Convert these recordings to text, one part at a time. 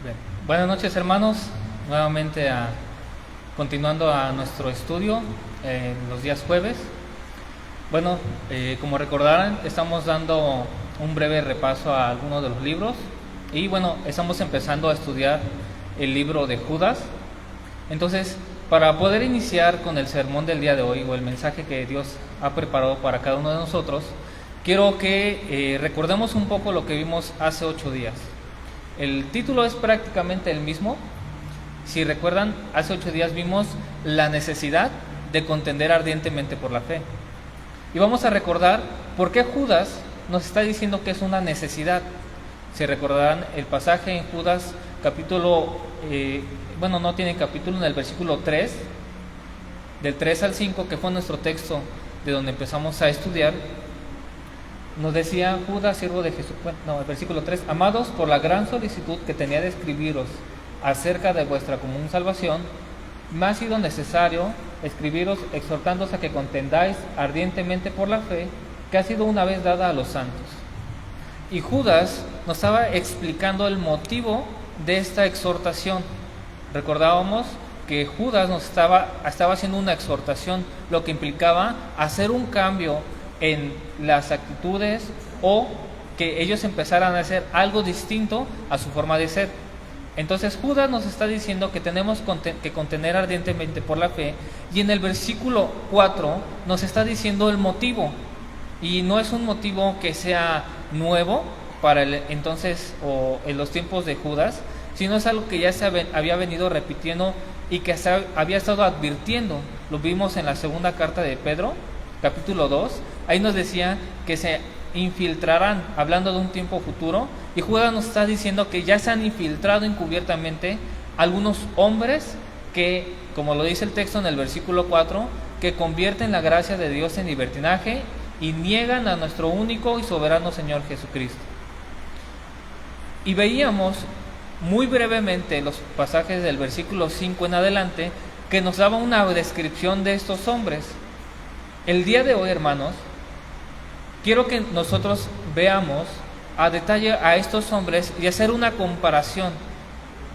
Bien. Buenas noches, hermanos, nuevamente continuando a nuestro estudio en los días jueves. Bueno, como recordarán, estamos dando un breve repaso a algunos de los libros y bueno, estamos empezando a estudiar el libro de Judas. Entonces, para poder iniciar con el sermón del día de hoy o el mensaje que Dios ha preparado para cada uno de nosotros, quiero que recordemos un poco lo que vimos hace 8 días. El título es prácticamente el mismo. Si recuerdan, hace 8 días vimos la necesidad de contender ardientemente por la fe. Y vamos a recordar por qué Judas nos está diciendo que es una necesidad. Si recordarán el pasaje en Judas capítulo, no tiene capítulo, en el versículo 3, del 3 al 5, que fue nuestro texto de donde empezamos a estudiar. Nos decía Judas, siervo de Jesús, el versículo 3: amados, por la gran solicitud que tenía de escribiros acerca de vuestra común salvación, me ha sido necesario escribiros exhortándoos a que contendáis ardientemente por la fe que ha sido una vez dada a los santos. Y Judas nos estaba explicando el motivo de esta exhortación. Recordábamos que Judas nos estaba haciendo una exhortación, lo que implicaba hacer un cambio en las actitudes o que ellos empezaran a hacer algo distinto a su forma de ser. Entonces Judas nos está diciendo que tenemos que contener ardientemente por la fe, y en el versículo 4 nos está diciendo el motivo, y no es un motivo que sea nuevo para entonces o en los tiempos de Judas, sino es algo que ya se había venido repitiendo y que se había estado advirtiendo. Lo vimos en la segunda carta de Pedro, capítulo 2, ahí nos decía que se infiltrarán, hablando de un tiempo futuro, y Judas nos está diciendo que ya se han infiltrado encubiertamente algunos hombres que, como lo dice el texto en el versículo 4, que convierten la gracia de Dios en libertinaje y niegan a nuestro único y soberano Señor Jesucristo. Y veíamos muy brevemente los pasajes del versículo 5 en adelante que nos daba una descripción de estos hombres. El día de hoy, hermanos, quiero que nosotros veamos a detalle a estos hombres y hacer una comparación,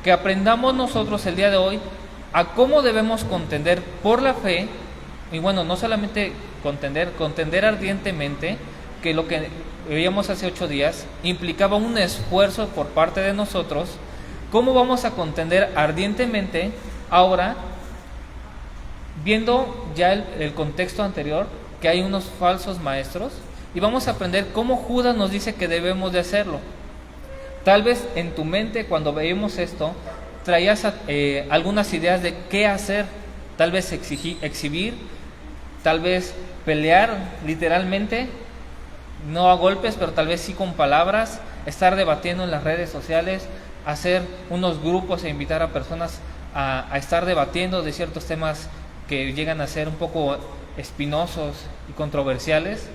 que aprendamos nosotros el día de hoy a cómo debemos contender por la fe, y bueno, no solamente contender ardientemente, que lo que veíamos hace 8 días implicaba un esfuerzo por parte de nosotros. ¿Cómo vamos a contender ardientemente ahora, viendo ya el contexto anterior, que hay unos falsos maestros? Y vamos a aprender cómo Judas nos dice que debemos de hacerlo. Tal vez en tu mente, cuando veíamos esto, traías algunas ideas de qué hacer. Tal vez exhibir, tal vez pelear literalmente, no a golpes, pero tal vez sí con palabras, estar debatiendo en las redes sociales, hacer unos grupos e invitar a personas a estar debatiendo de ciertos temas que llegan a ser un poco espinosos y controversiales.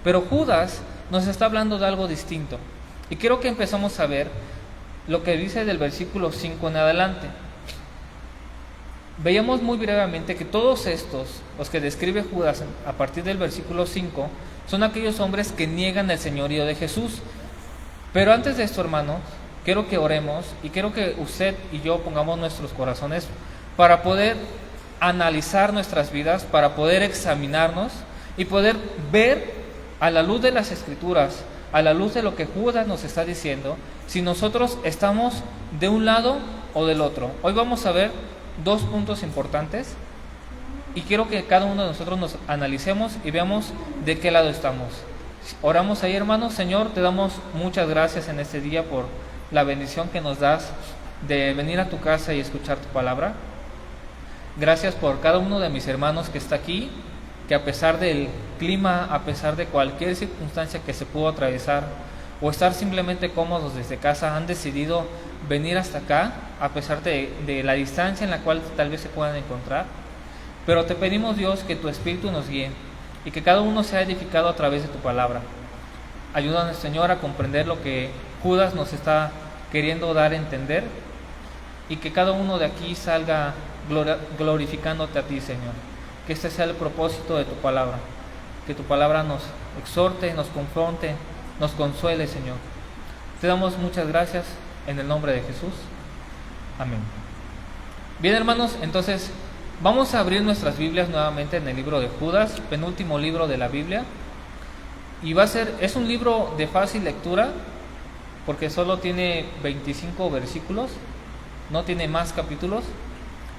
Pero Judas nos está hablando de algo distinto, y quiero que empezamos a ver lo que dice del versículo 5 en adelante. Veíamos muy brevemente que todos estos, los que describe Judas a partir del versículo 5, son aquellos hombres que niegan el señorío de Jesús. Pero antes de esto, hermanos, quiero que oremos y quiero que usted y yo pongamos nuestros corazones para poder analizar nuestras vidas, para poder examinarnos y poder ver a la luz de las Escrituras, a la luz de lo que Judas nos está diciendo, si nosotros estamos de un lado o del otro. Hoy vamos a ver 2 puntos importantes y quiero que cada uno de nosotros nos analicemos y veamos de qué lado estamos. Oramos ahí, hermanos. Señor, te damos muchas gracias en este día por la bendición que nos das de venir a tu casa y escuchar tu palabra. Gracias por cada uno de mis hermanos que está aquí, que a pesar del clima, a pesar de cualquier circunstancia que se pudo atravesar o estar simplemente cómodos desde casa, han decidido venir hasta acá a pesar de la distancia en la cual tal vez se puedan encontrar. Pero te pedimos, Dios, que tu Espíritu nos guíe y que cada uno sea edificado a través de tu palabra. Ayúdanos, Señor, a comprender lo que Judas nos está queriendo dar a entender, y que cada uno de aquí salga glorificándote a ti, Señor. Que este sea el propósito de tu palabra, que tu palabra nos exhorte, nos confronte, nos consuele, Señor. Te damos muchas gracias en el nombre de Jesús. Amén. Bien, hermanos, entonces vamos a abrir nuestras Biblias nuevamente en el libro de Judas, penúltimo libro de la Biblia. Y es un libro de fácil lectura porque solo tiene 25 versículos, no tiene más capítulos.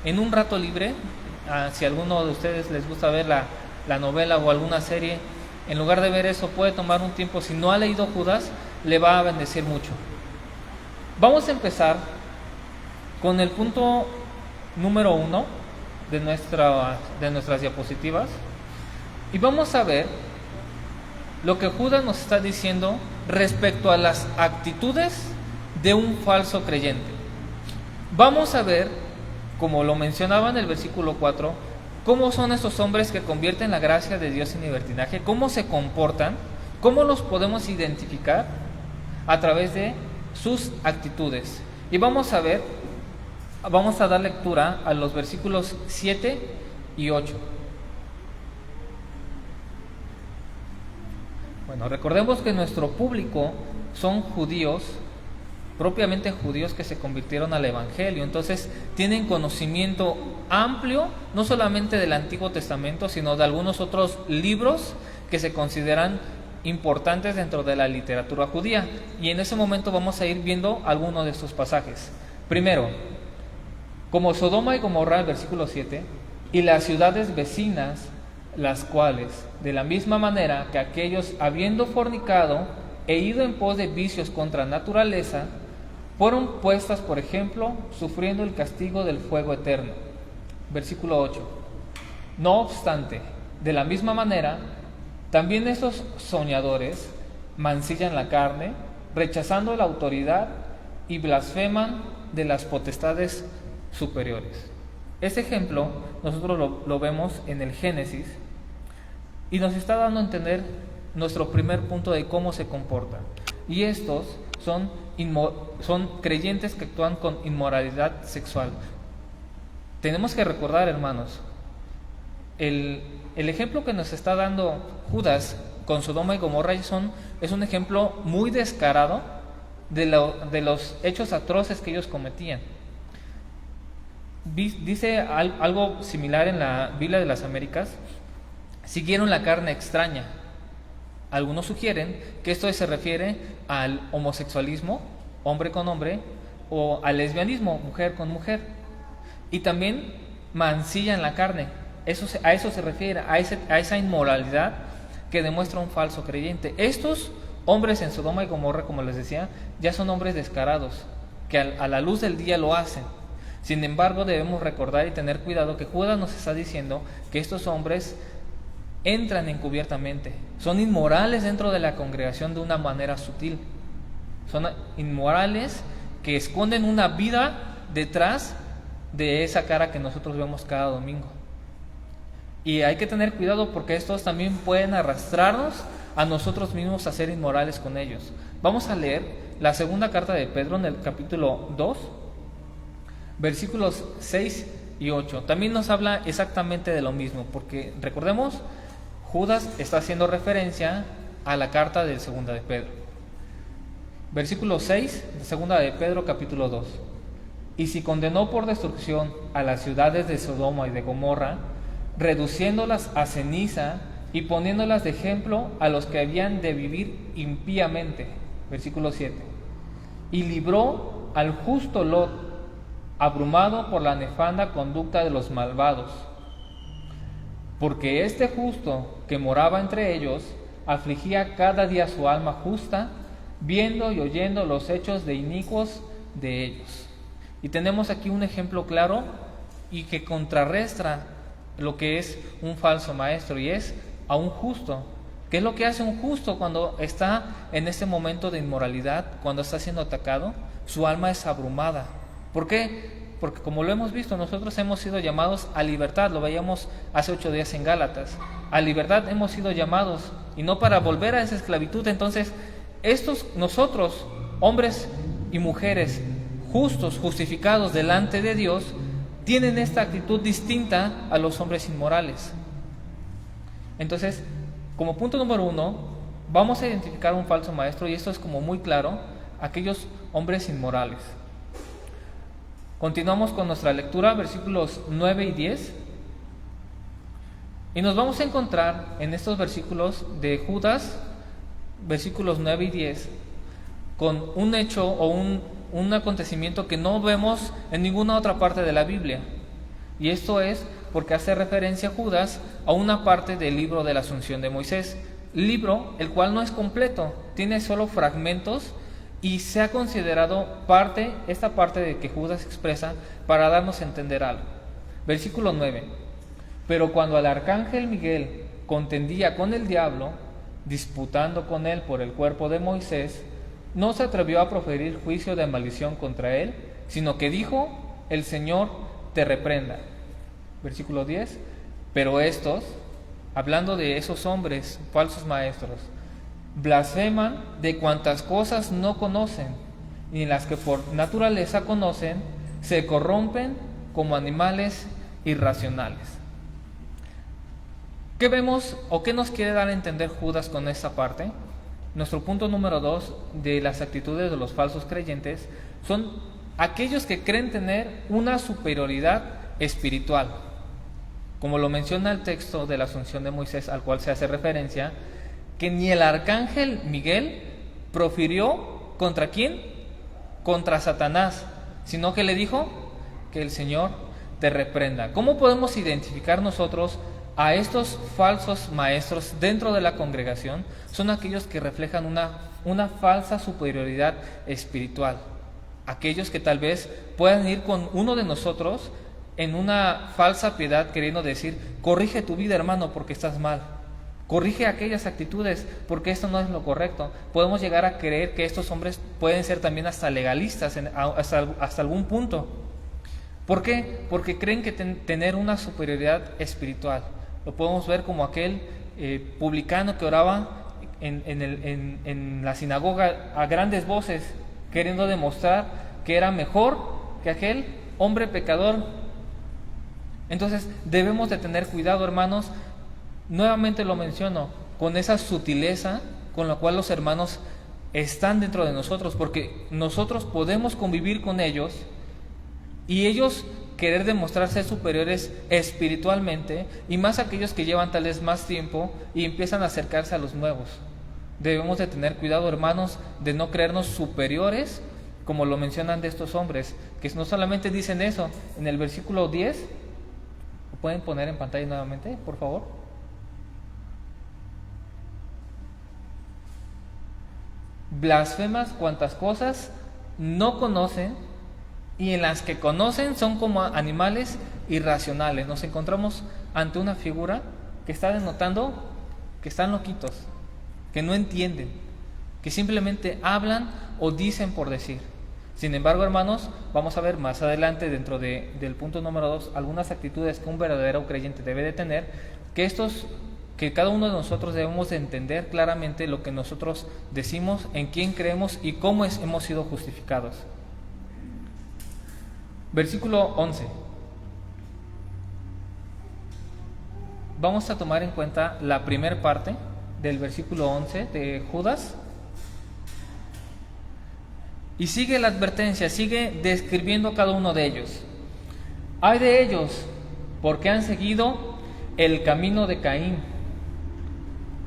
En un rato libre, si a alguno de ustedes les gusta ver la novela o alguna serie, en lugar de ver eso puede tomar un tiempo. Si no ha leído Judas, le va a bendecir mucho. Vamos a empezar con el punto número 1 de nuestras diapositivas y vamos a ver lo que Judas nos está diciendo respecto a las actitudes de un falso creyente. Vamos a ver, como lo mencionaba en el versículo 4, cómo son estos hombres que convierten la gracia de Dios en libertinaje, cómo se comportan, cómo los podemos identificar a través de sus actitudes. Y vamos a dar lectura a los versículos 7 y 8. Bueno, recordemos que nuestro público son judíos, propiamente judíos que se convirtieron al Evangelio. Entonces tienen conocimiento amplio, no solamente del Antiguo Testamento, sino de algunos otros libros que se consideran importantes dentro de la literatura judía. Y en ese momento vamos a ir viendo algunos de estos pasajes. Primero, como Sodoma y Gomorra, el versículo 7, y las ciudades vecinas, las cuales, de la misma manera que aquellos, habiendo fornicado e ido en pos de vicios contra naturaleza, fueron puestas, por ejemplo, sufriendo el castigo del fuego eterno. Versículo 8. No obstante, de la misma manera, también esos soñadores mancillan la carne, rechazando la autoridad y blasfeman de las potestades superiores. Este ejemplo nosotros lo vemos en el Génesis y nos está dando a entender nuestro primer punto de cómo se comporta. Y estos son creyentes que actúan con inmoralidad sexual. Tenemos que recordar, hermanos, el ejemplo que nos está dando Judas con Sodoma y Gomorra es un ejemplo muy descarado de los hechos atroces que ellos cometían. Dice algo similar en la Biblia de las Américas: siguieron la carne extraña. Algunos sugieren que esto se refiere al homosexualismo, hombre con hombre, o al lesbianismo, mujer con mujer. Y también mancillan la carne. A eso se refiere, a esa inmoralidad que demuestra un falso creyente. Estos hombres en Sodoma y Gomorra, como les decía, ya son hombres descarados, que a la luz del día lo hacen. Sin embargo, debemos recordar y tener cuidado que Judas nos está diciendo que estos hombres entran encubiertamente, son inmorales dentro de la congregación de una manera sutil, son inmorales que esconden una vida detrás de esa cara que nosotros vemos cada domingo. Y hay que tener cuidado porque estos también pueden arrastrarnos a nosotros mismos a ser inmorales con ellos. Vamos a leer la segunda carta de Pedro en el capítulo 2, versículos 6 y 8. También nos habla exactamente de lo mismo, porque recordemos, Judas está haciendo referencia a la carta de segunda de Pedro. Versículo 6 de segunda de Pedro capítulo 2. Y si condenó por destrucción a las ciudades de Sodoma y de Gomorra, reduciéndolas a ceniza y poniéndolas de ejemplo a los que habían de vivir impíamente. Versículo 7. Y libró al justo Lot, abrumado por la nefanda conducta de los malvados. Porque este justo que moraba entre ellos afligía cada día su alma justa, viendo y oyendo los hechos de inicuos de ellos. Y tenemos aquí un ejemplo claro y que contrarresta lo que es un falso maestro, y es a un justo. ¿Qué es lo que hace un justo cuando está en este momento de inmoralidad, cuando está siendo atacado? Su alma es abrumada. ¿Por qué? Porque como lo hemos visto, nosotros hemos sido llamados a libertad. Lo veíamos hace 8 días en Gálatas. A libertad hemos sido llamados, y no para volver a esa esclavitud. Entonces, nosotros, hombres y mujeres justos, justificados delante de Dios, tienen esta actitud distinta a los hombres inmorales. Entonces, como punto número 1, vamos a identificar un falso maestro, y esto es como muy claro: aquellos hombres inmorales. Continuamos con nuestra lectura, versículos 9 y 10. Y nos vamos a encontrar en estos versículos de Judas, versículos 9 y 10, con un hecho o un acontecimiento que no vemos en ninguna otra parte de la Biblia. Y esto es porque hace referencia Judas a una parte del libro de la Asunción de Moisés, libro el cual no es completo, tiene solo fragmentos y se ha considerado esta parte de que Judas expresa para darnos a entender algo. Versículo 9: pero cuando el arcángel Miguel contendía con el diablo, disputando con él por el cuerpo de Moisés, no se atrevió a proferir juicio de maldición contra él, sino que dijo: el Señor te reprenda. Versículo 10: pero estos, hablando de esos hombres falsos maestros, blasfeman de cuantas cosas no conocen, y las que por naturaleza conocen, se corrompen como animales irracionales. ¿Qué vemos o qué nos quiere dar a entender Judas con esta parte? Nuestro punto número 2 de las actitudes de los falsos creyentes son aquellos que creen tener una superioridad espiritual. Como lo menciona el texto de la Asunción de Moisés al cual se hace referencia, que ni el arcángel Miguel profirió ¿contra quién? Contra Satanás, sino que le dijo: que el Señor te reprenda. ¿Cómo podemos identificar nosotros a estos falsos maestros dentro de la congregación? Son aquellos que reflejan una falsa superioridad espiritual, aquellos que tal vez puedan ir con uno de nosotros en una falsa piedad, queriendo decir: corrige tu vida, hermano, porque estás mal, corrige aquellas actitudes porque esto no es lo correcto. Podemos llegar a creer que estos hombres pueden ser también hasta legalistas hasta algún punto. ¿Por qué? Porque creen que tener una superioridad espiritual. Lo podemos ver como aquel publicano que oraba en la sinagoga a grandes voces, queriendo demostrar que era mejor que aquel hombre pecador. Entonces debemos de tener cuidado, hermanos. Nuevamente lo menciono, con esa sutileza con la cual los hermanos están dentro de nosotros, porque nosotros podemos convivir con ellos y ellos querer demostrar ser superiores espiritualmente, y más aquellos que llevan tal vez más tiempo y empiezan a acercarse a los nuevos. Debemos de tener cuidado, hermanos, de no creernos superiores, como lo mencionan de estos hombres, que no solamente dicen eso. En el versículo 10, ¿lo pueden poner en pantalla nuevamente, por favor? Blasfemas cuantas cosas no conocen, y en las que conocen son como animales irracionales. Nos encontramos ante una figura que está denotando que están loquitos, que no entienden, que simplemente hablan o dicen por decir. Sin embargo, hermanos, vamos a ver más adelante dentro del punto número 2 algunas actitudes que un verdadero creyente debe de tener, que cada uno de nosotros debemos de entender claramente lo que nosotros decimos, en quién creemos y cómo hemos sido justificados. Versículo 11. Vamos a tomar en cuenta la primera parte del versículo 11 de Judas. Y sigue la advertencia, sigue describiendo cada uno de ellos. Ay de ellos, porque han seguido el camino de Caín.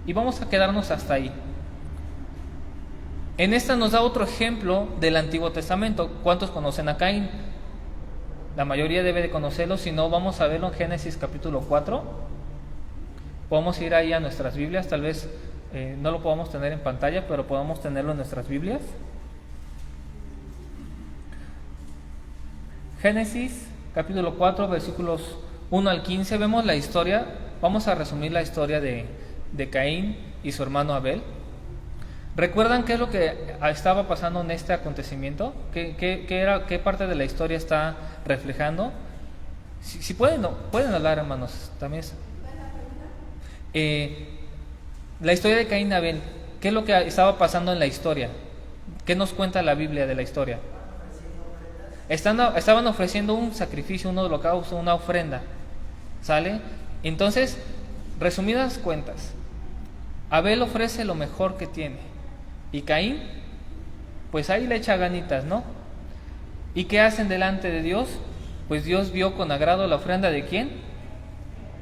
Y vamos a quedarnos hasta ahí. En esta nos da otro ejemplo del Antiguo Testamento. ¿Cuántos conocen a Caín? La mayoría debe de conocerlo, si no vamos a verlo en Génesis capítulo 4. Podemos ir ahí a nuestras Biblias, tal vez no lo podamos tener en pantalla, pero podemos tenerlo en nuestras Biblias. Génesis capítulo 4, versículos 1 al 15, vemos la historia. Vamos a resumir la historia de Caín y su hermano Abel. ¿Recuerdan qué es lo que estaba pasando en este acontecimiento? ¿Qué parte de la historia está reflejando? Si pueden hablar, hermanos, también. La historia de Caín y Abel, ¿qué es lo que estaba pasando en la historia? ¿Qué nos cuenta la Biblia de la historia? Estaban ofreciendo un sacrificio, un holocausto, una ofrenda. ¿Sale? Entonces, resumidas cuentas, Abel ofrece lo mejor que tiene, y Caín, pues ahí le echa ganitas, ¿no? ¿Y qué hacen delante de Dios? Pues Dios vio con agrado la ofrenda ¿de quién?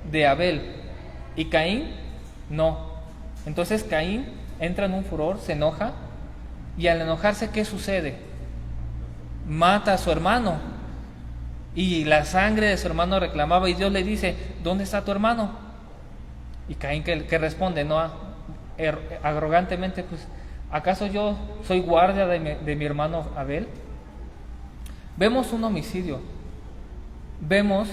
De Abel. ¿Y Caín? No. Entonces Caín entra en un furor, se enoja, y al enojarse, ¿qué sucede? Mata a su hermano, y la sangre de su hermano reclamaba, y Dios le dice, ¿dónde está tu hermano? Y Caín que responde, no, arrogantemente, pues, ¿acaso yo soy guardia de mi hermano Abel? Vemos un homicidio, vemos,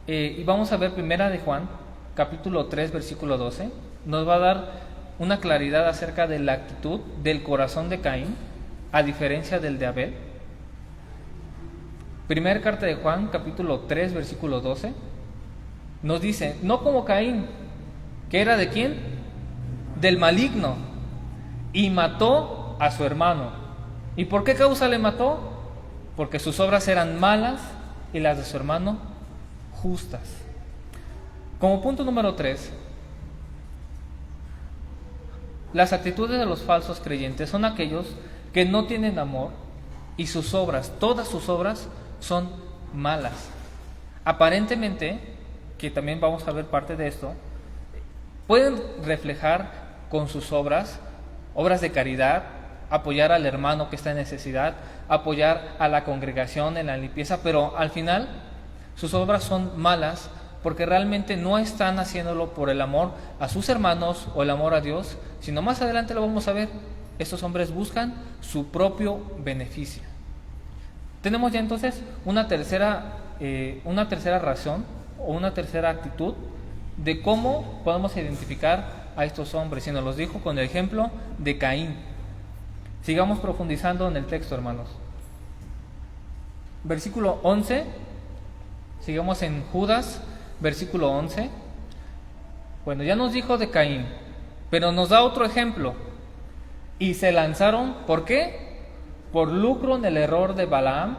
y vamos a ver primera de Juan, capítulo 3, versículo 12, nos va a dar una claridad acerca de la actitud del corazón de Caín, a diferencia del de Abel. Primera carta de Juan, capítulo 3, versículo 12, nos dice, no como Caín, que era ¿de quién? Del maligno, y mató a su hermano. ¿Y por qué causa le mató? Porque sus obras eran malas y las de su hermano justas. Como punto número 3, las actitudes de los falsos creyentes son aquellos que no tienen amor y sus obras, todas sus obras, son malas. Aparentemente, que también vamos a ver parte de esto, pueden reflejar con sus obras de caridad, apoyar al hermano que está en necesidad, apoyar a la congregación en la limpieza, pero al final sus obras son malas porque realmente no están haciéndolo por el amor a sus hermanos o el amor a Dios, sino más adelante lo vamos a ver, estos hombres buscan su propio beneficio. Tenemos ya entonces una tercera razón o una tercera actitud de cómo podemos identificar a estos hombres, y nos los dijo con el ejemplo de Caín. Sigamos profundizando en el texto, hermanos. Versículo 11, sigamos en Judas, versículo 11. Bueno, ya nos dijo de Caín, pero nos da otro ejemplo. Y se lanzaron, ¿por qué? Por lucro en el error de Balaam,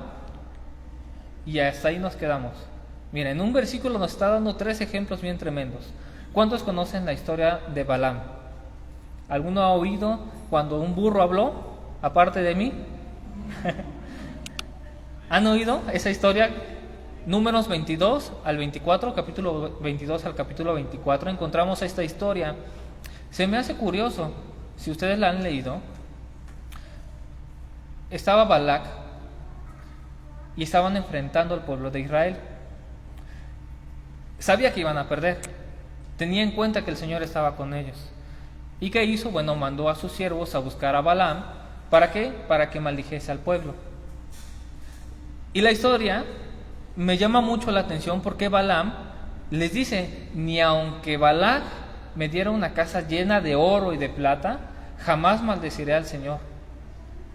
y hasta ahí nos quedamos. Miren, en un versículo nos está dando 3 ejemplos bien tremendos. ¿Cuántos conocen la historia de Balaam? ¿Alguno ha oído cuando un burro habló, aparte de mí? ¿Han oído esa historia? Números 22 al 24, capítulo 22 al capítulo 24, encontramos esta historia. Se me hace curioso, si ustedes la han leído. Estaba Balac y estaban enfrentando al pueblo de Israel. Sabía que iban a perder, tenía en cuenta que el Señor estaba con ellos. ¿Y qué hizo? Bueno, mandó a sus siervos a buscar a Balaam. ¿Para qué? Para que maldijese al pueblo. Y la historia me llama mucho la atención porque Balaam les dice, ni aunque Balac me diera una casa llena de oro y de plata, jamás maldeciré al Señor.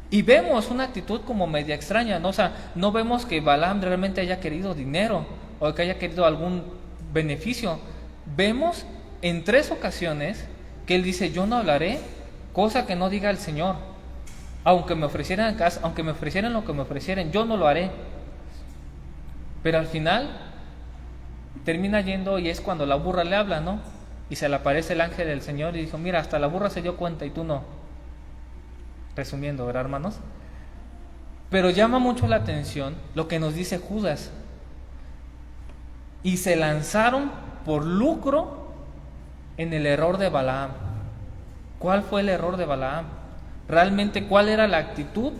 Y vemos una actitud como media extraña, ¿no? O sea, no vemos que Balaam realmente haya querido dinero o que haya querido algún beneficio. Vemos en 3 ocasiones que él dice, yo no hablaré cosa que no diga el Señor. Aunque me ofrecieran casa, aunque me ofrecieran lo que me ofrecieran, yo no lo haré. Pero al final termina yendo, y es cuando la burra le habla, ¿no? Y se le aparece el ángel del Señor y dijo, mira, hasta la burra se dio cuenta y tú no. Resumiendo, ¿verdad, hermanos? Pero llama mucho la atención lo que nos dice Judas. Y se lanzaron por lucro en el error de Balaam. ¿Cuál fue el error de Balaam? Realmente, ¿cuál era la actitud?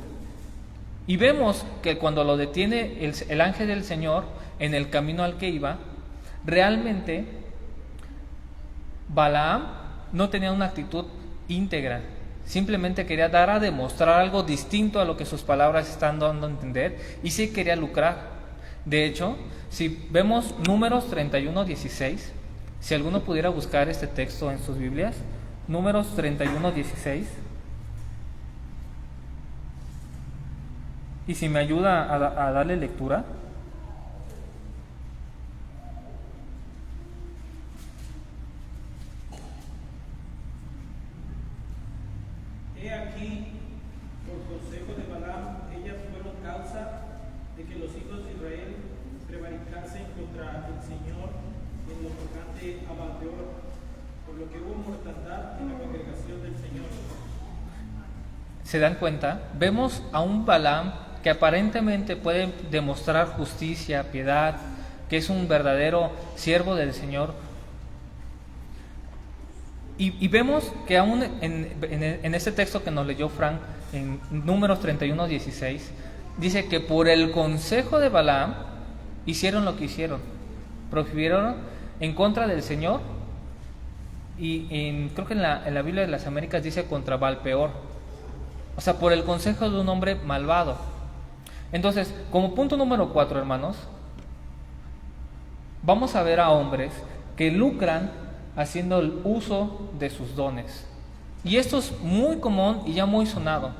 Y vemos que cuando lo detiene el ángel del Señor en el camino al que iba, realmente Balaam no tenía una actitud íntegra. Simplemente quería dar a demostrar algo distinto a lo que sus palabras están dando a entender, y sí quería lucrar. De hecho, si vemos Números 31:16, si alguno pudiera buscar este texto en sus Biblias, Números 31:16, y si me ayuda a darle lectura. He aquí, por consejo de Balaam, ellas fueron causa de que los hijos de Israel prevaricasen contra el Señor en lo tocante a Baal-peor, por lo que hubo mortandad en la congregación del Señor. ¿Se dan cuenta? Vemos a un Balaam que aparentemente puede demostrar justicia, piedad, que es un verdadero siervo del Señor. Y vemos que aún en este texto que nos leyó Frank, en Números 31:16, dice que por el consejo de Balaam hicieron lo que hicieron, profirieron en contra del Señor, y creo que en la Biblia de las Américas dice contra Baal-peor, o sea, por el consejo de un hombre malvado. Entonces, como punto número 4, hermanos, vamos a ver a hombres que lucran haciendo el uso de sus dones. Y esto es muy común y ya muy sonado.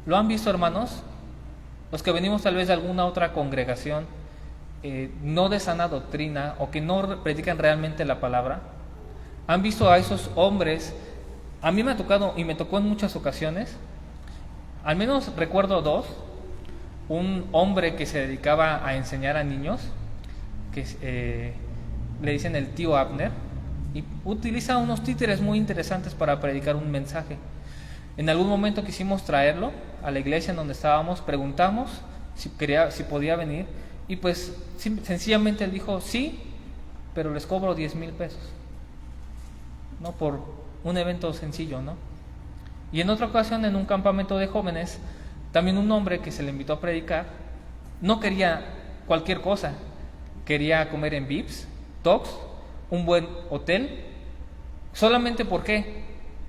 ¿Lo han visto, hermanos? Los que venimos tal vez de alguna otra congregación, no de sana doctrina, o que no predican realmente la palabra, han visto a esos hombres. A mí me ha tocado, y me tocó en muchas ocasiones, al menos recuerdo 2. Un hombre que se dedicaba a enseñar a niños, que le dicen el tío Abner, y utiliza unos títeres muy interesantes para predicar un mensaje. En algún momento quisimos traerlo a la iglesia en donde estábamos, preguntamos si podía venir, y pues sencillamente él dijo sí, pero les cobro 10,000 pesos, ¿no? Por un evento sencillo, ¿no? Y en otra ocasión, en un campamento de jóvenes, también un hombre que se le invitó a predicar no quería cualquier cosa, quería comer en Vips, Tox, un buen hotel, solamente ¿por qué?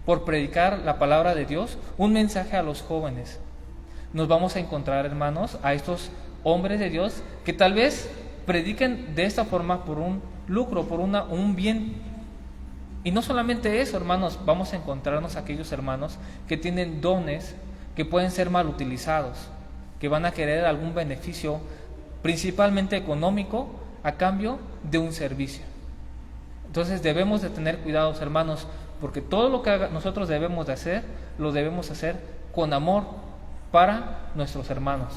Por predicar la palabra de Dios, un mensaje a los jóvenes. Nos vamos a encontrar, hermanos, a estos hombres de Dios que tal vez prediquen de esta forma por un lucro, por un bien. Y no solamente eso, hermanos, vamos a encontrarnos a aquellos hermanos que tienen dones que pueden ser mal utilizados, que van a querer algún beneficio, principalmente económico, a cambio de un servicio. Entonces debemos de tener cuidados, hermanos, porque todo lo que nosotros debemos de hacer, lo debemos hacer con amor para nuestros hermanos.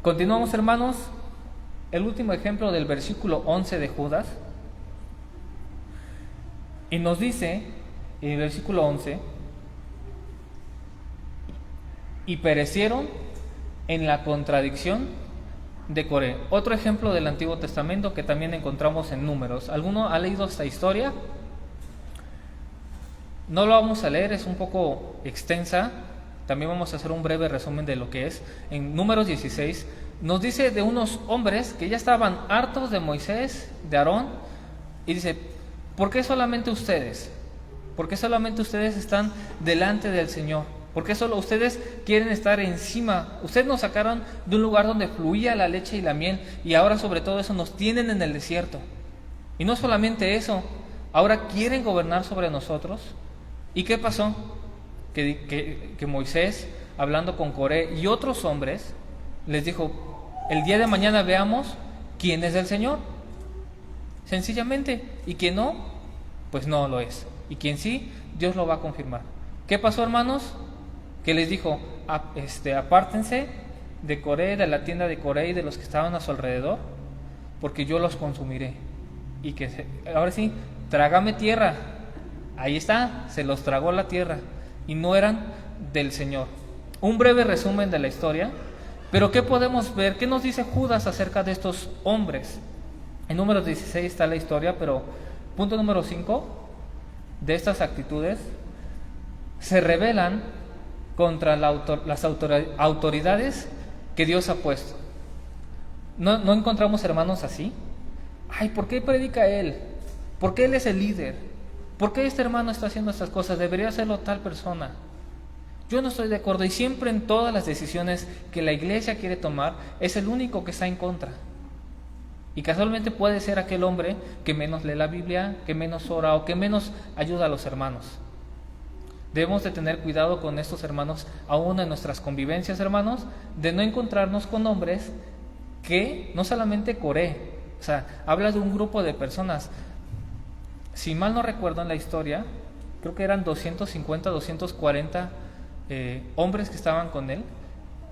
Continuamos, hermanos, el último ejemplo del versículo 11 de Judas, y nos dice en el versículo 11: y perecieron en la contradicción de Coré. Otro ejemplo del Antiguo Testamento que también encontramos en Números. ¿Alguno ha leído esta historia? No lo vamos a leer, es un poco extensa. También vamos a hacer un breve resumen de lo que es. En Números 16 nos dice de unos hombres que ya estaban hartos de Moisés, de Aarón, y dice: ¿por qué solamente ustedes? ¿Por qué solamente ustedes están delante del Señor? ¿Por qué solo ustedes quieren estar encima? Ustedes nos sacaron de un lugar donde fluía la leche y la miel, y ahora sobre todo eso nos tienen en el desierto. Y no solamente eso, ahora quieren gobernar sobre nosotros. ¿Y qué pasó? Que Moisés, hablando con Coré y otros hombres, les dijo: el día de mañana veamos quién es el Señor. Sencillamente. Y quien no, pues no lo es. Y quien sí, Dios lo va a confirmar. ¿Qué pasó, hermanos? Que les dijo: apártense de Coré, de la tienda de Coré y de los que estaban a su alrededor, porque yo los consumiré. Y que ahora sí, trágame tierra. Ahí está, se los tragó la tierra, y no eran del Señor. Un breve resumen de la historia. Pero ¿qué podemos ver? ¿Qué nos dice Judas acerca de estos hombres? En Números 16 está la historia, pero punto número 5, de estas actitudes, se rebelan contra las autoridades que Dios ha puesto. ¿No encontramos hermanos así? Ay, ¿por qué predica él? ¿Por qué él es el líder? ¿Por qué este hermano está haciendo estas cosas? Debería hacerlo tal persona. Yo no estoy de acuerdo, y siempre en todas las decisiones que la iglesia quiere tomar, es el único que está en contra. Y casualmente puede ser aquel hombre que menos lee la Biblia, que menos ora o que menos ayuda a los hermanos. Debemos de tener cuidado con estos hermanos, aún en nuestras convivencias, hermanos, de no encontrarnos con hombres que no solamente Coré, o sea, habla de un grupo de personas. Si mal no recuerdo en la historia, creo que eran 250, 240 hombres que estaban con él,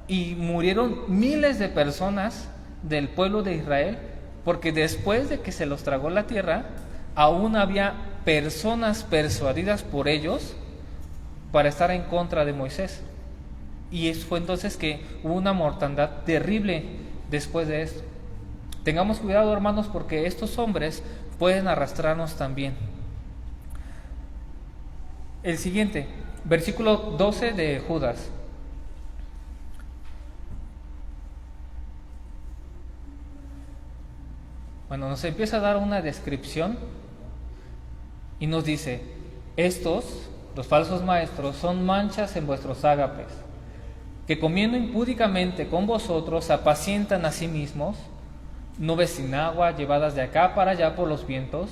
y murieron miles de personas del pueblo de Israel, porque después de que se los tragó la tierra, aún había personas persuadidas por ellos para estar en contra de Moisés. Y fue entonces que hubo una mortandad terrible después de esto. Tengamos cuidado, hermanos, porque estos hombres pueden arrastrarnos también. El siguiente, versículo 12 de Judas. Bueno, nos empieza a dar una descripción y nos dice: estos, los falsos maestros, son manchas en vuestros ágapes, que comiendo impúdicamente con vosotros apacientan a sí mismos nubes sin agua llevadas de acá para allá por los vientos,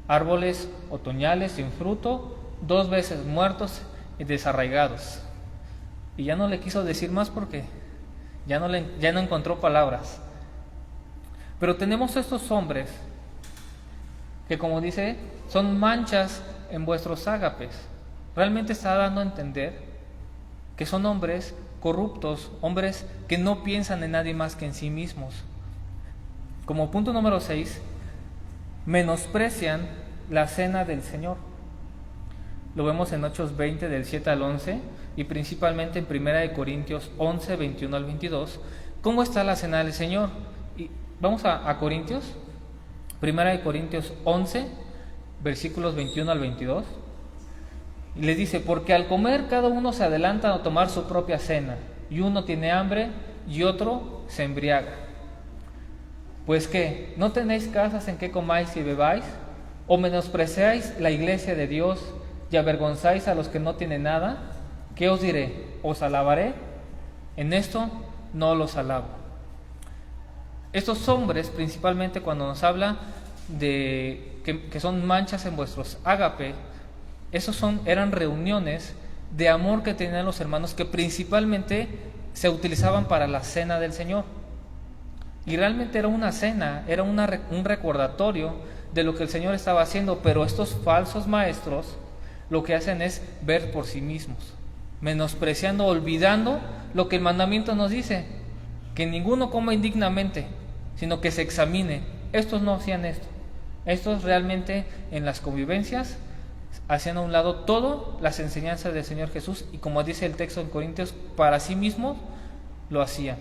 árboles otoñales sin fruto, 2 veces muertos y desarraigados. Y ya no le quiso decir más porque ya no encontró palabras. Pero tenemos estos hombres que, como dice, son manchas en vuestros ágapes. Realmente está dando a entender que son hombres corruptos, hombres que no piensan en nadie más que en sí mismos. Como punto número 6, menosprecian la cena del Señor. Lo vemos en Hechos 20 del 7 al 11 y principalmente en 1 Corintios 11, 21 al 22. ¿Cómo está la cena del Señor? Y vamos a Corintios, 1 Corintios 11, versículos 21 al 22. Y les dice: porque al comer cada uno se adelanta a tomar su propia cena, y uno tiene hambre y otro se embriaga. Pues ¿qué? ¿No tenéis casas en que comáis y bebáis? ¿O menospreciáis la iglesia de Dios y avergonzáis a los que no tienen nada? ¿Qué os diré? ¿Os alabaré? En esto no los alabo. Estos hombres, principalmente cuando nos habla de que son manchas en vuestros ágape, eran reuniones de amor que tenían los hermanos, que principalmente se utilizaban para la cena del Señor. Y realmente era una cena, era un recordatorio de lo que el Señor estaba haciendo, pero estos falsos maestros lo que hacen es ver por sí mismos, menospreciando, olvidando lo que el mandamiento nos dice, que ninguno coma indignamente, sino que se examine. Estos no hacían esto. Estos realmente en las convivencias hacían a un lado todas las enseñanzas del Señor Jesús, y como dice el texto en Corintios, para sí mismos lo hacían.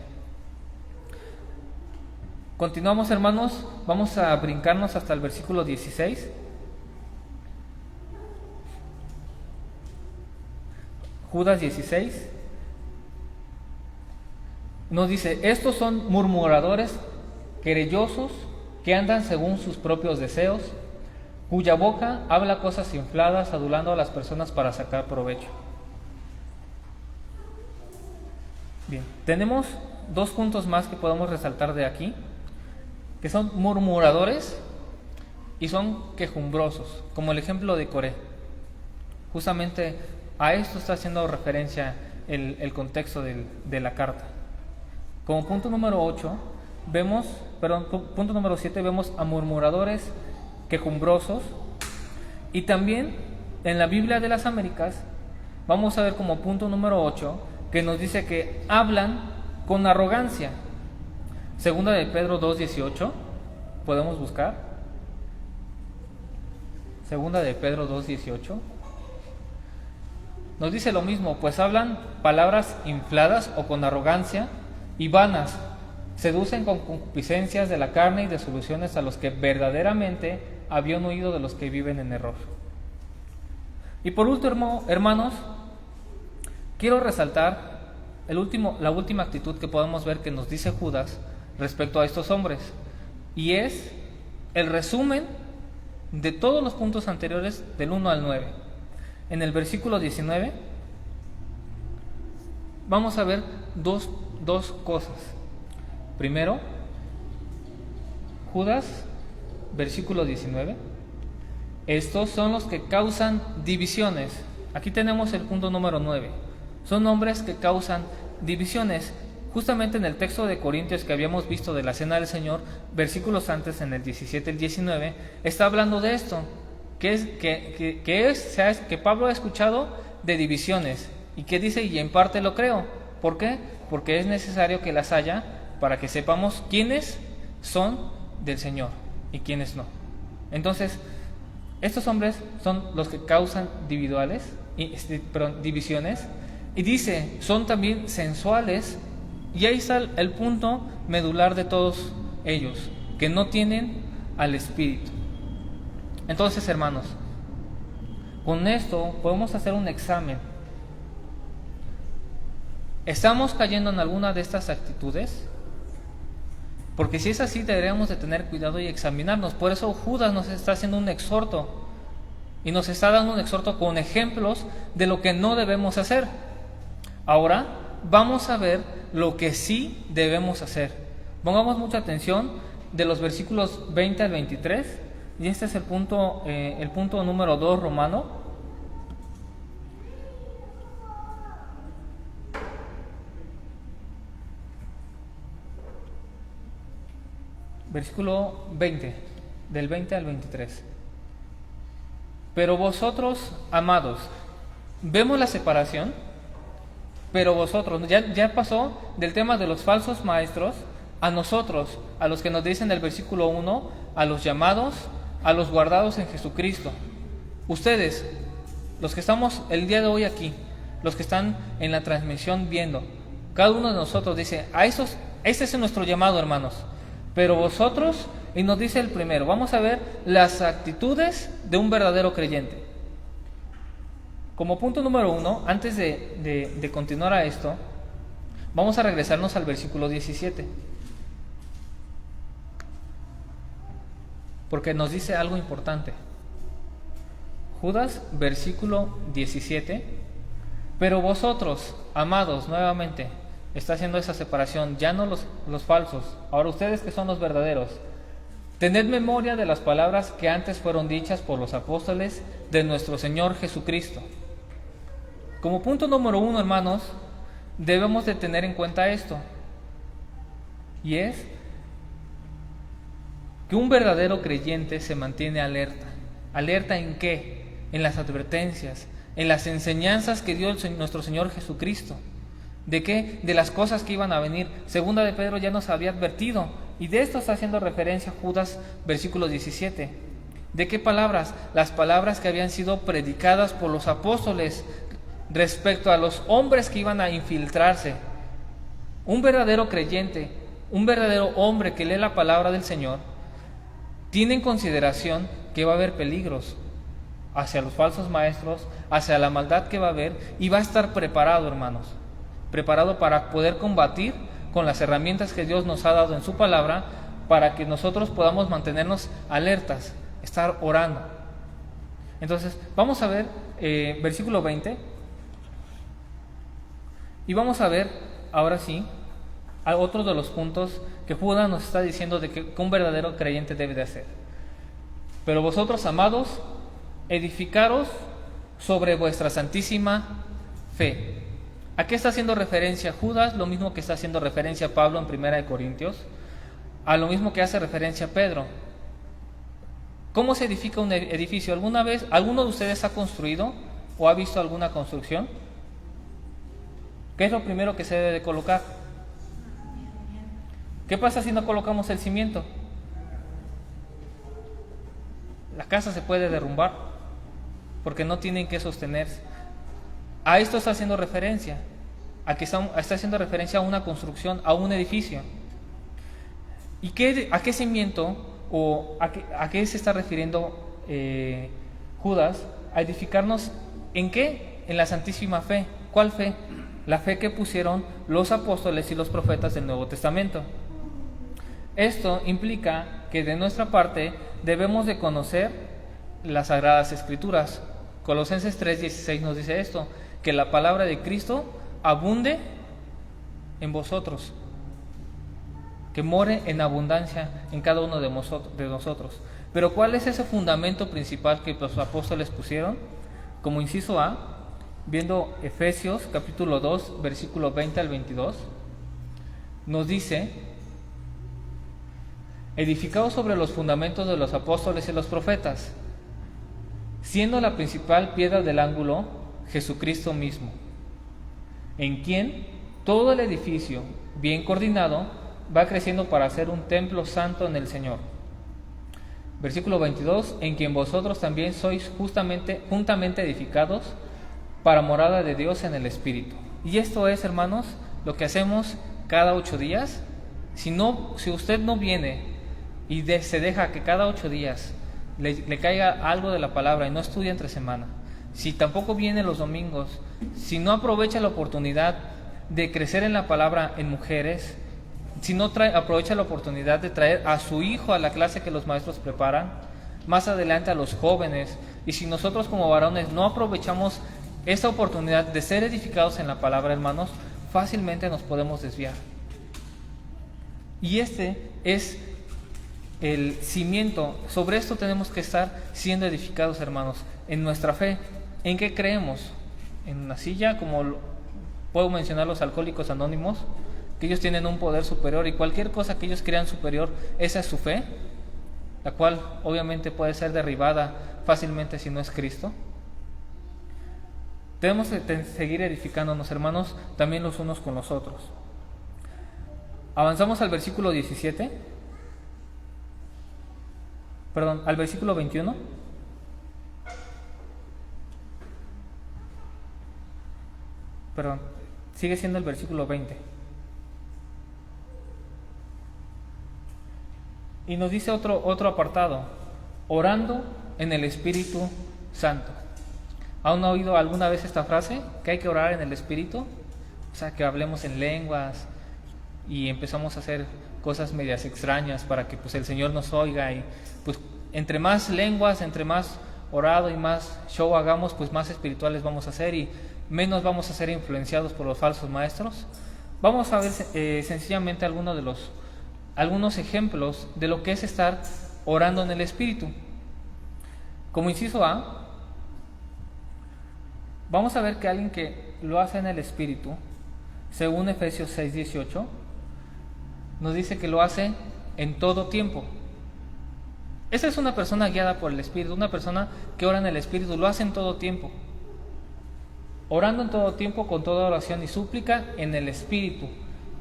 Continuamos, hermanos, vamos a brincarnos hasta el versículo 16. Judas 16 nos dice: estos son murmuradores, querellosos, que andan según sus propios deseos, cuya boca habla cosas infladas, adulando a las personas para sacar provecho. Bien, tenemos 2 puntos más que podemos resaltar de aquí, que son murmuradores y son quejumbrosos, como el ejemplo de Coré. Justamente a esto está haciendo referencia el contexto de la carta. Como punto número 7 vemos a murmuradores, quejumbrosos, y también en la Biblia de las Américas vamos a ver como punto número 8 que nos dice que hablan con arrogancia. Segunda de Pedro 2:18, podemos buscar. Segunda de Pedro 2:18 nos dice lo mismo: pues hablan palabras infladas o con arrogancia y vanas, seducen con concupiscencias de la carne y desilusiones a los que verdaderamente habían huido de los que viven en error. Y por último, hermanos, quiero resaltar la última actitud que podemos ver que nos dice Judas respecto a estos hombres, y es el resumen de todos los puntos anteriores del 1 al 9. En el versículo 19 vamos a ver dos cosas. Primero, Judas, versículo 19: estos son los que causan divisiones. Aquí tenemos el punto número 9. Son hombres que causan divisiones. Justamente en el texto de Corintios que habíamos visto de la Cena del Señor, versículos antes, en el 17 y el 19, está hablando de esto, que Pablo ha escuchado de divisiones, y que dice: y en parte lo creo. ¿Por qué? Porque es necesario que las haya para que sepamos quiénes son del Señor y quiénes no. Entonces, estos hombres son los que causan divisiones, Y dice, son también sensuales, y ahí está el punto medular de todos ellos, que no tienen al Espíritu. Entonces, hermanos, con esto podemos hacer un examen. ¿Estamos cayendo en alguna de estas actitudes? Porque si es así, deberíamos de tener cuidado y examinarnos. Por eso Judas nos está haciendo un exhorto, y nos está dando un exhorto con ejemplos de lo que no debemos hacer. Ahora vamos a ver lo que sí debemos hacer. Pongamos mucha atención de los versículos 20 al 23, y este es el punto número 2 romano. Versículo 20, del 20 al 23. Pero vosotros, amados, vemos la separación, pero vosotros, ya pasó del tema de los falsos maestros a nosotros, a los que nos dicen del versículo 1, a los llamados, a los guardados en Jesucristo. Ustedes, los que estamos el día de hoy aquí, los que están en la transmisión viendo, cada uno de nosotros dice, este es nuestro llamado, hermanos. Pero vosotros, y nos dice el primero, vamos a ver las actitudes de un verdadero creyente. Como punto número 1, antes de continuar a esto, vamos a regresarnos al versículo 17. Porque nos dice algo importante. Judas, versículo 17. Pero vosotros, amados, nuevamente, está haciendo esa separación, ya no los falsos, ahora ustedes que son los verdaderos. Tened memoria de las palabras que antes fueron dichas por los apóstoles de nuestro Señor Jesucristo. Como punto número 1, hermanos, debemos de tener en cuenta esto, y es que un verdadero creyente se mantiene alerta. ¿Alerta en qué? En las advertencias, en las enseñanzas que dio nuestro Señor Jesucristo. ¿De qué? De las cosas que iban a venir. Segunda de Pedro ya nos había advertido, y de esto está haciendo referencia Judas, versículo 17. ¿De qué palabras? Las palabras que habían sido predicadas por los apóstoles respecto a los hombres que iban a infiltrarse. Un verdadero creyente, un verdadero hombre que lee la palabra del Señor, tiene en consideración que va a haber peligros hacia los falsos maestros, hacia la maldad que va a haber, y va a estar preparado, hermanos, preparado para poder combatir con las herramientas que Dios nos ha dado en su palabra, para que nosotros podamos mantenernos alertas, estar orando. Entonces, vamos a ver versículo 20, y vamos a ver, ahora sí, a otro de los puntos que Judas nos está diciendo de que un verdadero creyente debe de hacer. Pero vosotros, amados, edificaros sobre vuestra santísima fe. ¿A qué está haciendo referencia Judas? Lo mismo que está haciendo referencia Pablo en 1 Corintios, a lo mismo que hace referencia Pedro. ¿Cómo se edifica un edificio? ¿Alguna vez alguno de ustedes ha construido o ha visto alguna construcción? ¿Qué es lo primero que se debe de colocar? ¿Qué pasa si no colocamos el cimiento? La casa se puede derrumbar porque no tienen que sostenerse. A esto está haciendo referencia, a que está haciendo referencia a una construcción, a un edificio. ¿Y a qué cimiento o a qué se está refiriendo Judas? A edificarnos ¿en qué? En la santísima fe. ¿Cuál fe? La fe que pusieron los apóstoles y los profetas del Nuevo Testamento. Esto implica que de nuestra parte debemos de conocer las Sagradas Escrituras. Colosenses 3:16 nos dice esto, que la palabra de Cristo abunde en vosotros, que more en abundancia en cada uno de nosotros. Pero ¿cuál es ese fundamento principal que los apóstoles pusieron? Como inciso A, viendo Efesios capítulo 2, versículo 20 al 22, nos dice: edificados sobre los fundamentos de los apóstoles y los profetas, siendo la principal piedra del ángulo Jesucristo mismo, en quien todo el edificio, bien coordinado, va creciendo para ser un templo santo en el Señor. Versículo 22, en quien vosotros también sois juntamente edificados para morada de Dios en el Espíritu. Y esto es, hermanos, lo que hacemos cada 8 días. Si usted no viene y se deja que cada 8 días le caiga algo de la palabra y no estudia entre semana, si tampoco viene los domingos, si no aprovecha la oportunidad de crecer en la palabra en mujeres, si no aprovecha la oportunidad de traer a su hijo a la clase que los maestros preparan, más adelante a los jóvenes, y si nosotros como varones no aprovechamos esta oportunidad de ser edificados en la palabra, hermanos, fácilmente nos podemos desviar. Y este es el cimiento. Sobre esto tenemos que estar siendo edificados, hermanos, en nuestra fe. ¿En qué creemos? En una silla, como puedo mencionar los alcohólicos anónimos, que ellos tienen un poder superior y cualquier cosa que ellos crean superior, esa es su fe, la cual obviamente puede ser derribada fácilmente si no es Cristo. Debemos seguir edificándonos, hermanos, también los unos con los otros. Avanzamos al versículo 17. Perdón, al versículo 21. Perdón, sigue siendo el versículo 20. Y nos dice otro apartado: orando en el Espíritu Santo. ¿Han oído alguna vez esta frase? Que hay que orar en el Espíritu. O sea, que hablemos en lenguas y empezamos a hacer cosas medias extrañas para que pues el Señor nos oiga, y pues entre más lenguas, entre más orado y más show hagamos, pues más espirituales vamos a ser y menos vamos a ser influenciados por los falsos maestros. Vamos a ver sencillamente algunos ejemplos de lo que es estar orando en el Espíritu. Como inciso A, vamos a ver que alguien que lo hace en el Espíritu, según Efesios 6:18, nos dice que lo hace en todo tiempo. Esa es una persona guiada por el Espíritu, una persona que ora en el Espíritu, lo hace en todo tiempo. Orando en todo tiempo con toda oración y súplica en el Espíritu,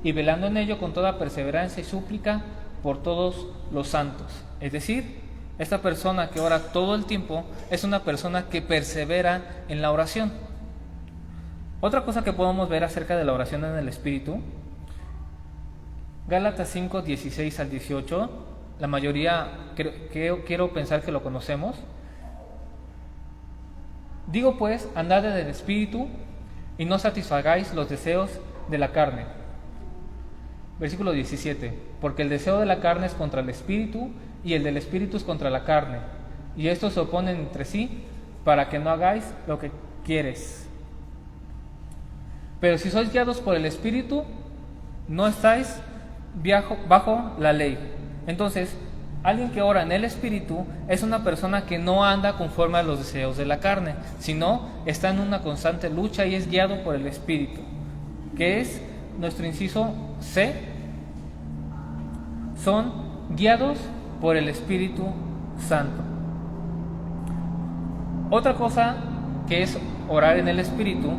y velando en ello con toda perseverancia y súplica por todos los santos. Es decir, esta persona que ora todo el tiempo es una persona que persevera en la oración. Otra cosa que podemos ver acerca de la oración en el Espíritu, Gálatas 5:16 al 18, la mayoría quiero pensar que lo conocemos. Digo pues, andad en el Espíritu y no satisfagáis los deseos de la carne. Versículo 17, porque el deseo de la carne es contra el Espíritu y el del Espíritu es contra la carne, y estos se oponen entre sí para que no hagáis lo que quieres. Pero si sois guiados por el Espíritu, no estáis bajo la ley. Entonces, alguien que ora en el Espíritu es una persona que no anda conforme a los deseos de la carne, sino está en una constante lucha y es guiado por el Espíritu, que es nuestro inciso C. Son guiados por el Espíritu Santo. Otra cosa que es orar en el Espíritu,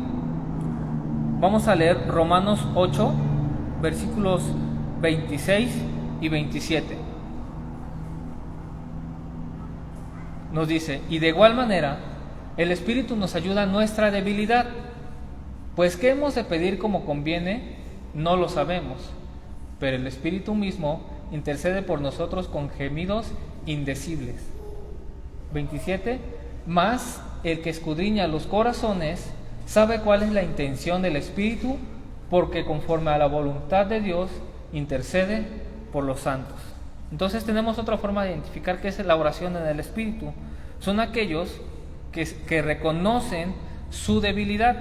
vamos a leer Romanos 8, versículos 26 y 27. Nos dice: y de igual manera, el Espíritu nos ayuda en nuestra debilidad, pues qué hemos de pedir como conviene, no lo sabemos, pero el Espíritu mismo intercede por nosotros con gemidos indecibles. 27. Mas el que escudriña los corazones sabe cuál es la intención del Espíritu, porque conforme a la voluntad de Dios intercede por los santos. Entonces tenemos otra forma de identificar qué es la oración en el Espíritu. Son aquellos que reconocen su debilidad,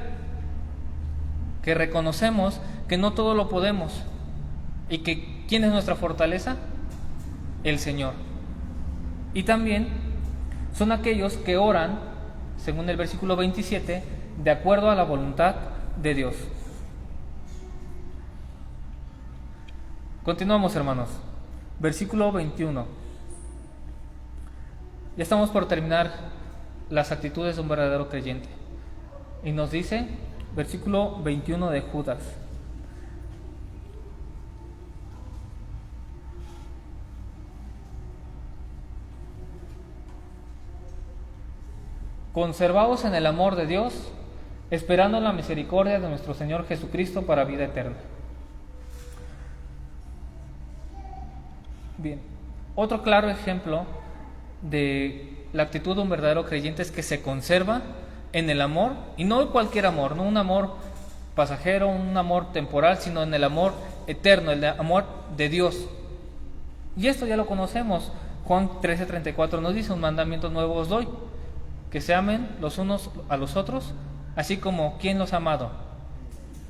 que reconocemos que no todo lo podemos y que ¿quién es nuestra fortaleza? El Señor. Y también son aquellos que oran, según el versículo 27, de acuerdo a la voluntad de Dios. Continuamos, hermanos. Versículo 21. Ya estamos por terminar las actitudes de un verdadero creyente. Y nos dice, versículo 21 de Judas: conservaos en el amor de Dios, esperando la misericordia de nuestro Señor Jesucristo para vida eterna. Bien, otro claro ejemplo de la actitud de un verdadero creyente es que se conserva en el amor, y no cualquier amor, no un amor pasajero, un amor temporal, sino en el amor eterno, el amor de Dios. Y esto ya lo conocemos. Juan 13:34 nos dice: un mandamiento nuevo os doy, que se amen los unos a los otros, así como ¿quién los ha amado?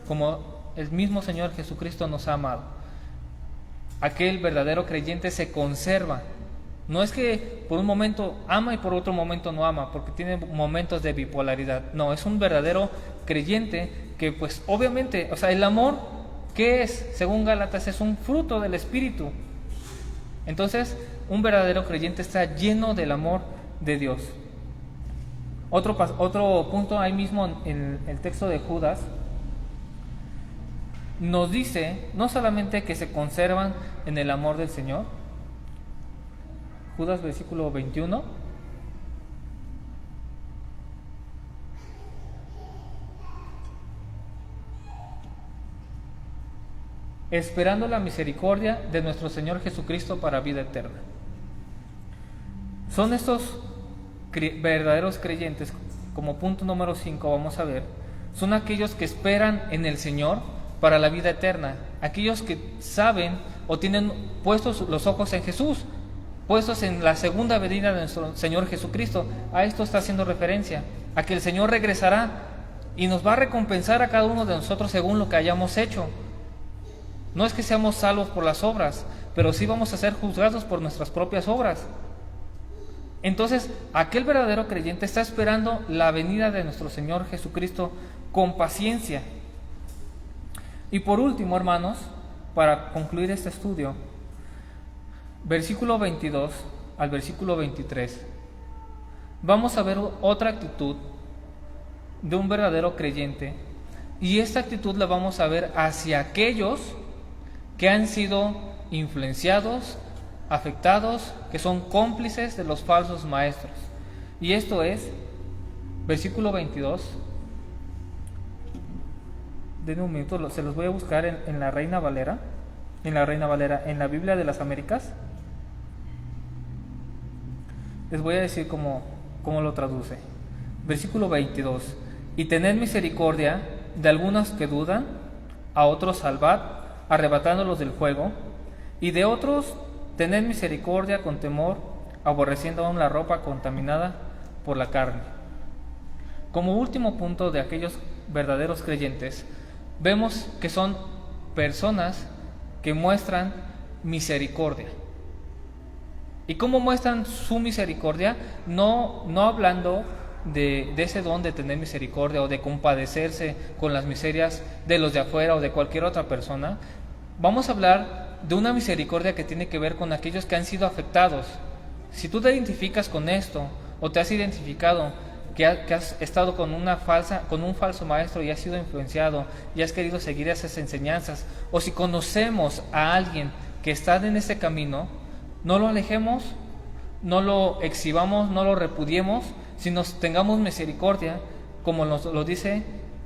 Como el mismo Señor Jesucristo nos ha amado. Aquel verdadero creyente se conserva. No es que por un momento ama y por otro momento no ama, porque tiene momentos de bipolaridad. No, es un verdadero creyente que pues obviamente, o sea, el amor, ¿qué es? Según Gálatas, es un fruto del Espíritu. Entonces, un verdadero creyente está lleno del amor de Dios. Otro punto ahí mismo en el texto de Judas nos dice no solamente que se conservan en el amor del Señor. Judas versículo 21. Esperando la misericordia de nuestro Señor Jesucristo para vida eterna. Son estos verdaderos creyentes, como punto número 5 vamos a ver, son aquellos que esperan en el Señor para la vida eterna, aquellos que saben o tienen puestos los ojos en Jesús, puestos en la segunda venida de nuestro Señor Jesucristo. A esto está haciendo referencia, a que el Señor regresará y nos va a recompensar a cada uno de nosotros según lo que hayamos hecho. No es que seamos salvos por las obras, pero sí vamos a ser juzgados por nuestras propias obras. Entonces, aquel verdadero creyente está esperando la venida de nuestro Señor Jesucristo con paciencia. Y por último, hermanos, para concluir este estudio, versículo 22 al versículo 23, vamos a ver otra actitud de un verdadero creyente, y esta actitud la vamos a ver hacia aquellos que han sido influenciados, afectados, que son cómplices de los falsos maestros. Y esto es, versículo 22, denme un minuto, se los voy a buscar en la Reina Valera, en la Biblia de las Américas. Les voy a decir cómo lo traduce. Versículo 22, y tened misericordia de algunos que dudan, a otros salvad, arrebatándolos del fuego, y de otros tened misericordia con temor, aborreciendo aún la ropa contaminada por la carne. Como último punto de aquellos verdaderos creyentes, vemos que son personas que muestran misericordia. ¿Y cómo muestran su misericordia? No hablando de ese don de tener misericordia o de compadecerse con las miserias de los de afuera o de cualquier otra persona. Vamos a hablar de una misericordia que tiene que ver con aquellos que han sido afectados. Si tú te identificas con esto, o te has identificado que has estado con un falso maestro y has sido influenciado y has querido seguir esas enseñanzas, o si conocemos a alguien que está en ese camino, no lo alejemos, no lo exhibamos, no lo repudiemos, sino tengamos misericordia, como lo dice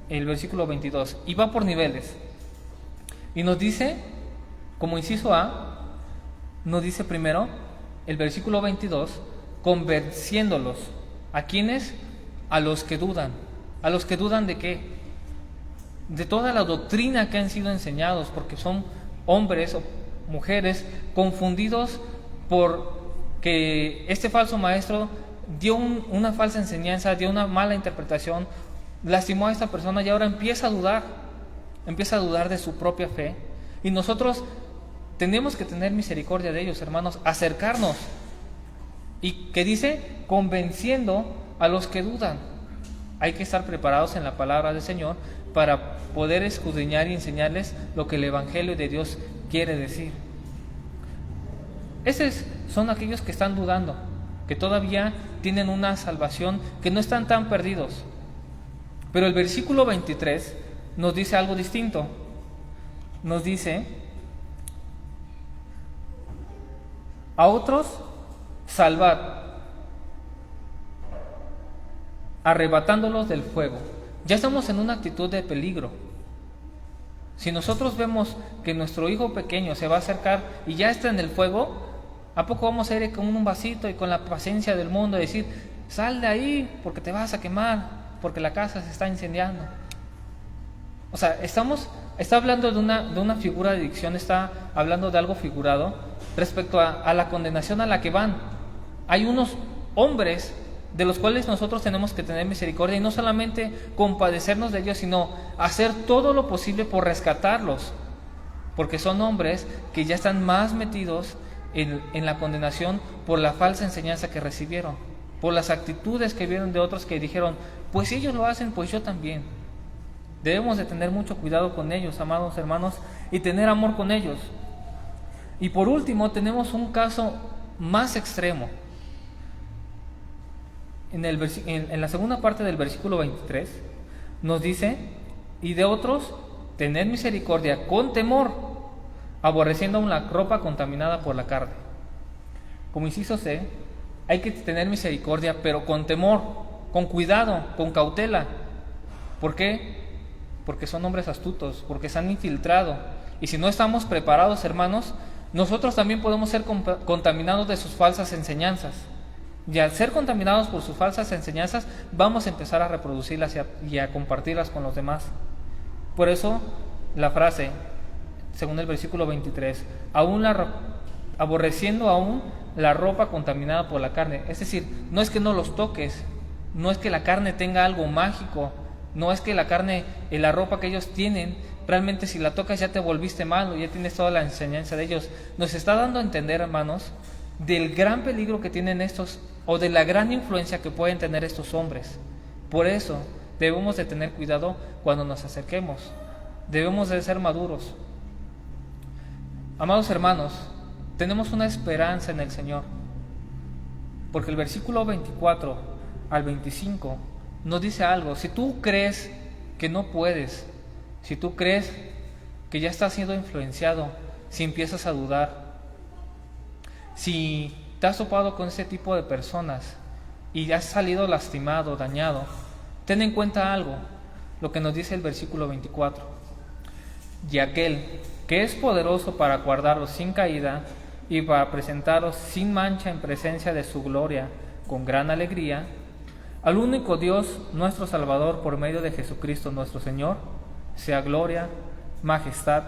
el versículo 22, y va por niveles. Y nos dice, como inciso A, nos dice primero, el versículo 22, convenciéndolos. ¿A quiénes? A los que dudan. ¿A los que dudan de qué? De toda la doctrina que han sido enseñados, porque son hombres o mujeres confundidos por que este falso maestro dio una falsa enseñanza, dio una mala interpretación, lastimó a esta persona y ahora empieza a dudar de su propia fe. Y nosotros tenemos que tener misericordia de ellos, hermanos, acercarnos. ¿Y qué dice? Convenciendo a los que dudan. Hay que estar preparados en la palabra del Señor para poder escudriñar y enseñarles lo que el Evangelio de Dios quiere decir. Esos son aquellos que están dudando, que todavía tienen una salvación, que no están tan perdidos. Pero el versículo 23 nos dice algo distinto. Nos dice: a otros salvad, arrebatándolos del fuego. ya estamos en una actitud de peligro. Si nosotros vemos que nuestro hijo pequeño se va a acercar y ya está en el fuego, ¿a poco vamos a ir con un vasito y con la paciencia del mundo y decir, sal de ahí porque te vas a quemar, porque la casa se está incendiando? O sea, está hablando de una figura de dicción, está hablando de algo figurado respecto a la condenación a la que van. Hay unos hombres de los cuales nosotros tenemos que tener misericordia y no solamente compadecernos de ellos, sino hacer todo lo posible por rescatarlos, porque son hombres que ya están más metidos en la condenación por la falsa enseñanza que recibieron, por las actitudes que vieron de otros que dijeron, pues si ellos lo hacen, pues yo también. Debemos de tener mucho cuidado con ellos, amados hermanos, y tener amor con ellos. Y por último, tenemos un caso más extremo. En la segunda parte del versículo 23 nos dice, y de otros, tened misericordia con temor, aborreciendo aún la ropa contaminada por la carne. Como inciso C, hay que tener misericordia, pero con temor, con cuidado, con cautela. ¿Por qué? Porque son hombres astutos, porque se han infiltrado. Y si no estamos preparados, hermanos, nosotros también podemos ser contaminados de sus falsas enseñanzas. Y al ser contaminados por sus falsas enseñanzas, vamos a empezar a reproducirlas y a compartirlas con los demás. Por eso, la frase, según el versículo 23, aborreciendo aún la ropa contaminada por la carne. Es decir, no es que no los toques, no es que la carne tenga algo mágico, no es que la carne, la ropa que ellos tienen, realmente si la tocas ya te volviste malo, ya tienes toda la enseñanza de ellos. Nos está dando a entender, hermanos, del gran peligro que tienen estos, o de la gran influencia que pueden tener estos hombres. Por eso debemos de tener cuidado cuando nos acerquemos. Debemos de ser maduros. Amados hermanos, tenemos una esperanza en el Señor, porque el versículo 24 al 25 nos dice algo. Si tú crees que no puedes, si tú crees que ya estás siendo influenciado, si empiezas a dudar, si te has topado con ese tipo de personas y has salido lastimado, dañado, ten en cuenta algo, lo que nos dice el versículo 24. Y aquel que es poderoso para guardaros sin caída y para presentaros sin mancha en presencia de su gloria con gran alegría, al único Dios, nuestro Salvador, por medio de Jesucristo nuestro Señor, sea gloria, majestad,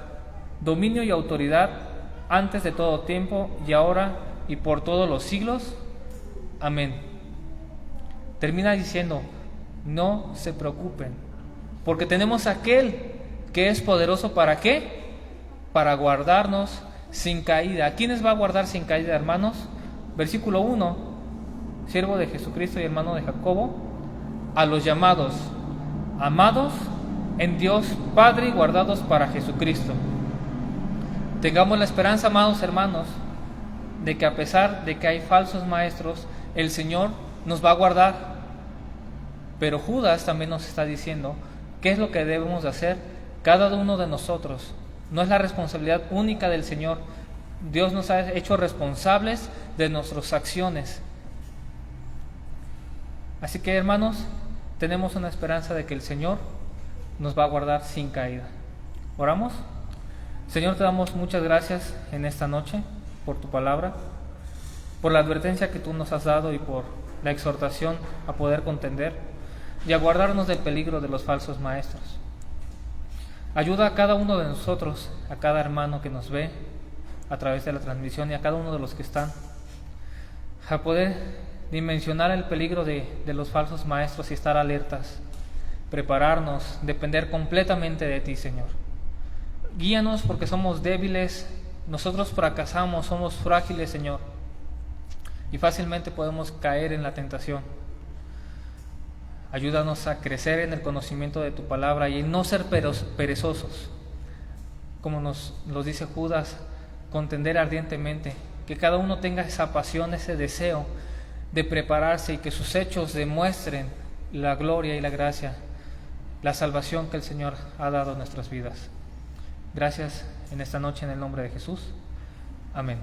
dominio y autoridad antes de todo tiempo y ahora y por todos los siglos. Amén. Termina diciendo, no se preocupen, porque tenemos aquel que es poderoso ¿para qué? Para guardarnos sin caída. ¿A quiénes va a guardar sin caída, hermanos? Versículo 1, siervo de Jesucristo y hermano de Jacobo, a los llamados, amados en Dios Padre y guardados para Jesucristo. Tengamos la esperanza, amados hermanos, de que a pesar de que hay falsos maestros, el Señor nos va a guardar. Pero Judas también nos está diciendo qué es lo que debemos de hacer cada uno de nosotros. No es la responsabilidad única del Señor. Dios nos ha hecho responsables de nuestras acciones. Así que, hermanos, tenemos una esperanza de que el Señor nos va a guardar sin caída. ¿Oramos? Señor, te damos muchas gracias en esta noche por tu palabra, por la advertencia que tú nos has dado y por la exhortación a poder contender y a guardarnos del peligro de los falsos maestros. Ayuda a cada uno de nosotros, a cada hermano que nos ve a través de la transmisión y a cada uno de los que están, a poder dimensionar el peligro de los falsos maestros y estar alertas, prepararnos, depender completamente de ti, Señor. Guíanos porque somos débiles, nosotros fracasamos, somos frágiles, Señor, y fácilmente podemos caer en la tentación. Ayúdanos a crecer en el conocimiento de tu palabra y en no ser perezosos, como nos lo dice Judas, contender ardientemente, que cada uno tenga esa pasión, ese deseo de prepararse y que sus hechos demuestren la gloria y la gracia, la salvación que el Señor ha dado a nuestras vidas. Gracias en esta noche en el nombre de Jesús. Amén.